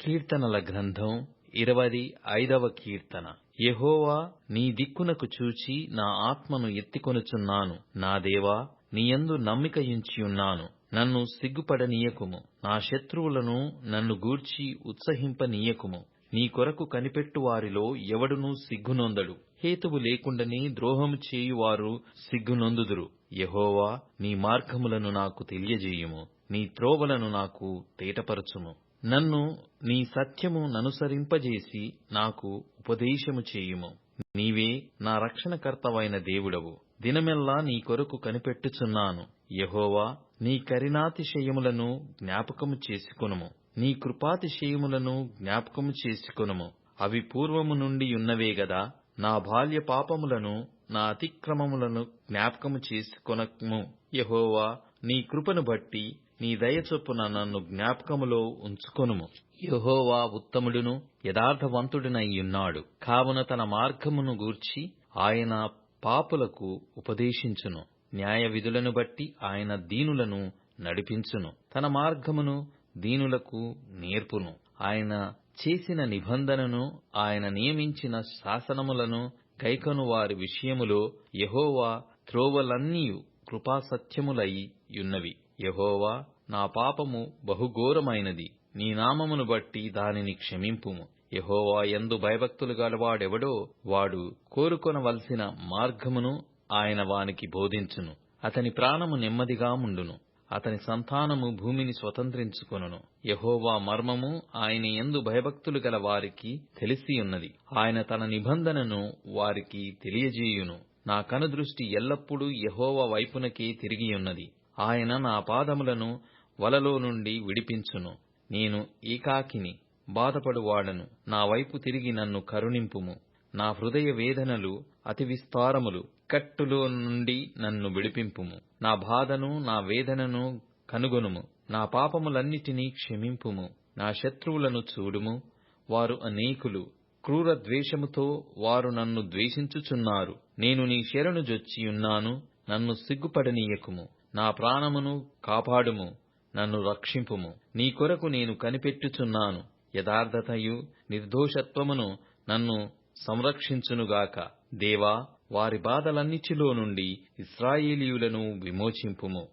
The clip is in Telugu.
కీర్తనల గ్రంథం 25వ కీర్తన. యెహోవా, నీ దిక్కునకు చూచి నా ఆత్మను ఎత్తికొనుచున్నాను. నా దేవా, నీయందు నమ్మికయుంచియున్నాను. నన్ను సిగ్గుపడనీయకుము. నా శత్రువులను నన్ను గూర్చి ఉత్సహింపనీయకుము. నీ కొరకు కనిపెట్టు వారిలో ఎవడునూ సిగ్గునొందడు. హేతువు లేకుండానే ద్రోహము చేయువారు సిగ్గునొందుదురు. యెహోవా, నీ మార్గములను నాకు తెలియజేయుము. నీ త్రోవలను నాకు తేటపరచుము. నన్ను నీ సత్యము ననుసరింపజేసి నాకు ఉపదేశము చేయుము. నీవే నా రక్షణకర్తవైన దేవుడవు. దినమెల్లా నీ కొరకు కనిపెట్టుచున్నాను. యెహోవా, నీ కరుణాతిశయములను జ్ఞాపకము చేసుకొనుము. నీ కృపాతిశయములను జ్ఞాపకము చేసుకొనుము. అవి పూర్వము నుండి యున్నవే గదా. నా బాల్య పాపములను, నా అతిక్రమములను జ్ఞాపకము చేసుకొనకుము. యెహోవా, నీ కృపను బట్టి నీ దయ చొప్పున నన్ను జ్ఞాపకములో ఉంచుకొనుము. యెహోవా ఉత్తముడును యథార్థవంతుడునైయున్నాడు. కావున తన మార్గమును గూర్చి ఆయన పాపులకు ఉపదేశించును. న్యాయ విధులను బట్టి ఆయన దీనులను నడిపించును. తన మార్గమును దీనులకు నేర్పును. ఆయన చేసిన నిబంధనను, ఆయన నియమించిన శాసనములను గైకొను వారి విషయములో యెహోవా త్రోవలన్నీయు కృపాసత్యములై యున్నవి. యెహోవా, నా పాపము బహుఘోరమైనది. నీ నామమును బట్టి దానిని క్షమింపుము. యెహోవా యందు భయభక్తులు గలవాడెవడో వాడు కోరుకొనవలసిన మార్గమును ఆయన వానికి బోధించును. అతని ప్రాణము నెమ్మదిగా ముండును. అతని సంతానము భూమిని స్వతంత్రించుకొనును. యెహోవా మర్మము ఆయన యందు భయభక్తులు గల వారికి తెలిసియున్నది. ఆయన తన నిబంధనను వారికి తెలియజేయును. నా కనుదృష్టి ఎల్లప్పుడూ యెహోవా వైపునకే తిరిగియున్నది. ఆయన నా పాదములను వలలో నుండి విడిపించును. నేను ఏకాకిని, బాధపడువాడను. నా వైపు తిరిగి నన్ను కరుణింపుము. నా హృదయ వేదనలు అతి విస్తారములు. కట్టులో నుండి నన్ను విడిపింపుము. నా బాధను, నా వేదనను కనుగొనుము. నా పాపములన్నిటినీ క్షమింపుము. నా శత్రువులను చూడుము. వారు అనేకులు. క్రూర ద్వేషముతో వారు నన్ను ద్వేషించుచున్నారు. నేను నీ శరణు జొచ్చియున్నాను. నన్ను సిగ్గుపడనీయకుము. నా ప్రాణమును కాపాడుము. నన్ను రక్షింపుము. నీ కొరకు నేను కనిపెట్టుచున్నాను. యథార్థతయు నిర్దోషత్వమును నన్ను సంరక్షించునుగాక. దేవా, వారి బాధలన్నిటిలో నుండి ఇశ్రాయేలీయులను విమోచింపుము.